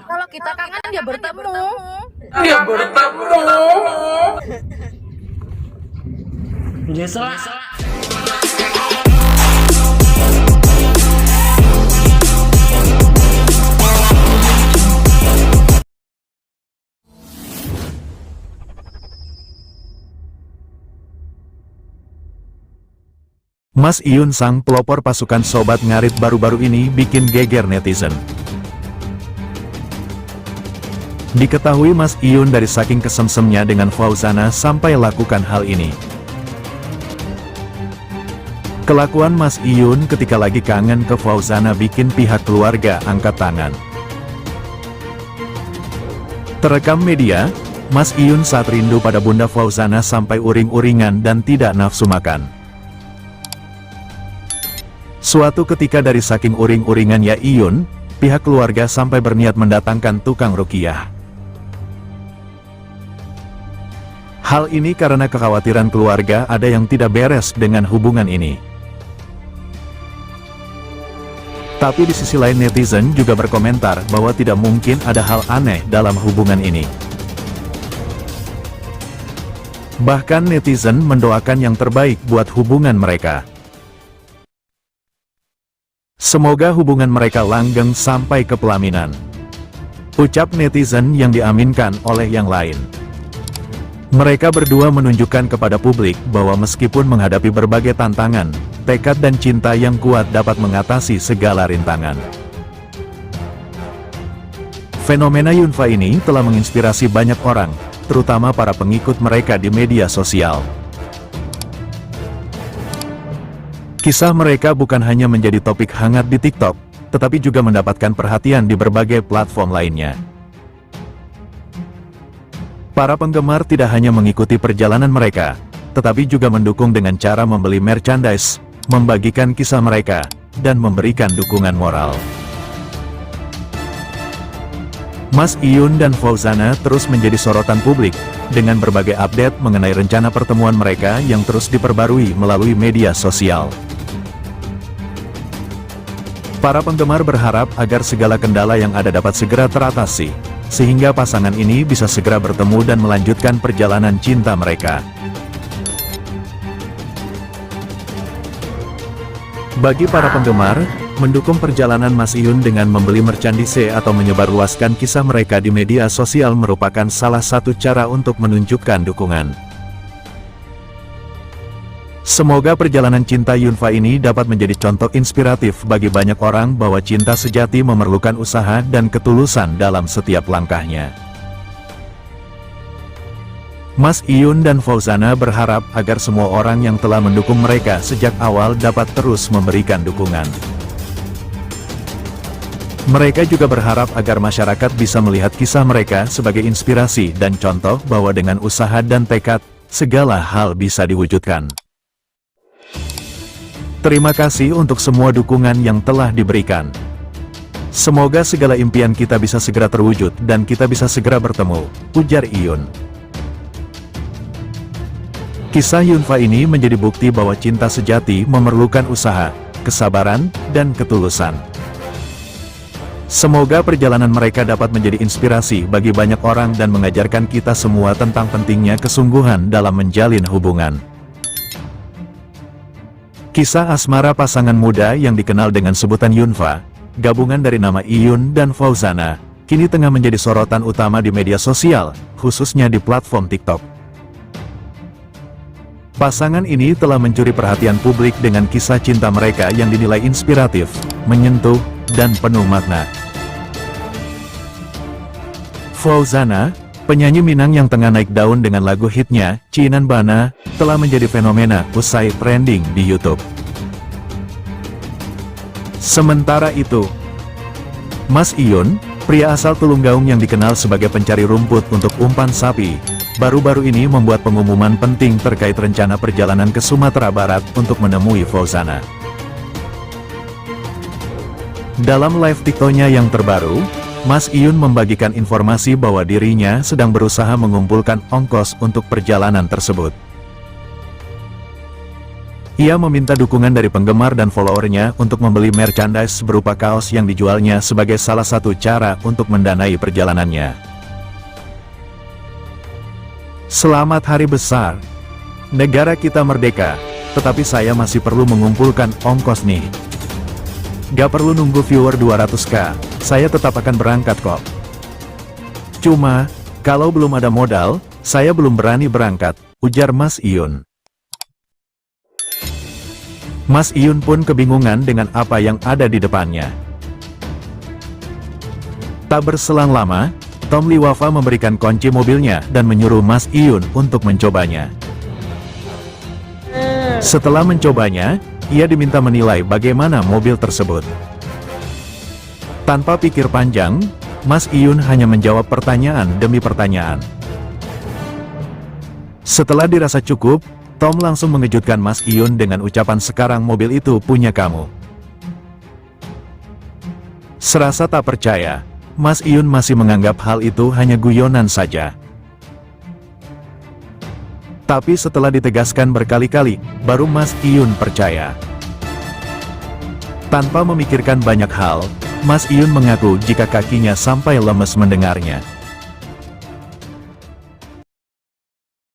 Kalau kita kangen dia bertemu. Dia bertemu. Jesela. Mas Iyun sang pelopor pasukan Sobat Ngarit baru-baru ini bikin geger netizen. Diketahui Mas Iyun dari saking kesemsemnya dengan Fauzana sampai lakukan hal ini. Kelakuan Mas Iyun ketika lagi kangen ke Fauzana bikin pihak keluarga angkat tangan. Terekam media, Mas Iyun saat rindu pada Bunda Fauzana sampai uring-uringan dan tidak nafsu makan. Suatu ketika dari saking uring-uringannya Iyun, pihak keluarga sampai berniat mendatangkan tukang ruqyah. Hal ini karena kekhawatiran keluarga ada yang tidak beres dengan hubungan ini. Tapi di sisi lain netizen juga berkomentar bahwa tidak mungkin ada hal aneh dalam hubungan ini. Bahkan netizen mendoakan yang terbaik buat hubungan mereka. Semoga hubungan mereka langgeng sampai ke pelaminan. Ucap netizen yang diaminkan oleh yang lain. Mereka berdua menunjukkan kepada publik bahwa meskipun menghadapi berbagai tantangan, tekad dan cinta yang kuat dapat mengatasi segala rintangan. Fenomena Yunfa ini telah menginspirasi banyak orang, terutama para pengikut mereka di media sosial. Kisah mereka bukan hanya menjadi topik hangat di TikTok, tetapi juga mendapatkan perhatian di berbagai platform lainnya. Para penggemar tidak hanya mengikuti perjalanan mereka, tetapi juga mendukung dengan cara membeli merchandise, membagikan kisah mereka, dan memberikan dukungan moral. Mas Iyun dan Fauzana terus menjadi sorotan publik, dengan berbagai update mengenai rencana pertemuan mereka yang terus diperbarui melalui media sosial. Para penggemar berharap agar segala kendala yang ada dapat segera teratasi, sehingga pasangan ini bisa segera bertemu dan melanjutkan perjalanan cinta mereka. Bagi para penggemar, mendukung perjalanan Mas Iyun dengan membeli merchandise atau menyebarluaskan kisah mereka di media sosial merupakan salah satu cara untuk menunjukkan dukungan. Semoga perjalanan cinta Yunfa ini dapat menjadi contoh inspiratif bagi banyak orang bahwa cinta sejati memerlukan usaha dan ketulusan dalam setiap langkahnya. Mas Iyun dan Fauzana berharap agar semua orang yang telah mendukung mereka sejak awal dapat terus memberikan dukungan. Mereka juga berharap agar masyarakat bisa melihat kisah mereka sebagai inspirasi dan contoh bahwa dengan usaha dan tekad, segala hal bisa diwujudkan. Terima kasih untuk semua dukungan yang telah diberikan. Semoga segala impian kita bisa segera terwujud dan kita bisa segera bertemu, ujar Iyun. Kisah Yunfa ini menjadi bukti bahwa cinta sejati memerlukan usaha, kesabaran, dan ketulusan. Semoga perjalanan mereka dapat menjadi inspirasi bagi banyak orang dan mengajarkan kita semua tentang pentingnya kesungguhan dalam menjalin hubungan. Kisah asmara pasangan muda yang dikenal dengan sebutan Yunfa, gabungan dari nama Iyun dan Fauzana, kini tengah menjadi sorotan utama di media sosial, khususnya di platform TikTok. Pasangan ini telah mencuri perhatian publik dengan kisah cinta mereka yang dinilai inspiratif, menyentuh, dan penuh makna. Fauzana, penyanyi Minang yang tengah naik daun dengan lagu hitnya, Cinan Bana, telah menjadi fenomena usai trending di YouTube. Sementara itu, Mas Iyun, pria asal Tulunggaung yang dikenal sebagai pencari rumput untuk umpan sapi, baru-baru ini membuat pengumuman penting terkait rencana perjalanan ke Sumatera Barat untuk menemui Fauzana. Dalam live TikToknya yang terbaru, Mas Iyun membagikan informasi bahwa dirinya sedang berusaha mengumpulkan ongkos untuk perjalanan tersebut. Ia meminta dukungan dari penggemar dan followernya untuk membeli merchandise berupa kaos yang dijualnya sebagai salah satu cara untuk mendanai perjalanannya. Selamat Hari Besar. Negara kita merdeka, tetapi saya masih perlu mengumpulkan ongkos nih. Gak perlu nunggu viewer 200k, saya tetap akan berangkat kok. Cuma, kalau belum ada modal, saya belum berani berangkat, ujar Mas Iyun. Mas Iyun pun kebingungan dengan apa yang ada di depannya. Tak berselang lama, Tom Liwafa memberikan kunci mobilnya dan menyuruh Mas Iyun untuk mencobanya. Setelah mencobanya, ia diminta menilai bagaimana mobil tersebut. Tanpa pikir panjang, Mas Iyun hanya menjawab pertanyaan demi pertanyaan. Setelah dirasa cukup, Tom langsung mengejutkan Mas Iyun dengan ucapan sekarang mobil itu punya kamu. Serasa tak percaya, Mas Iyun masih menganggap hal itu hanya guyonan saja. Tapi setelah ditegaskan berkali-kali, baru Mas Iyun percaya. Tanpa memikirkan banyak hal, Mas Iyun mengaku jika kakinya sampai lemes mendengarnya.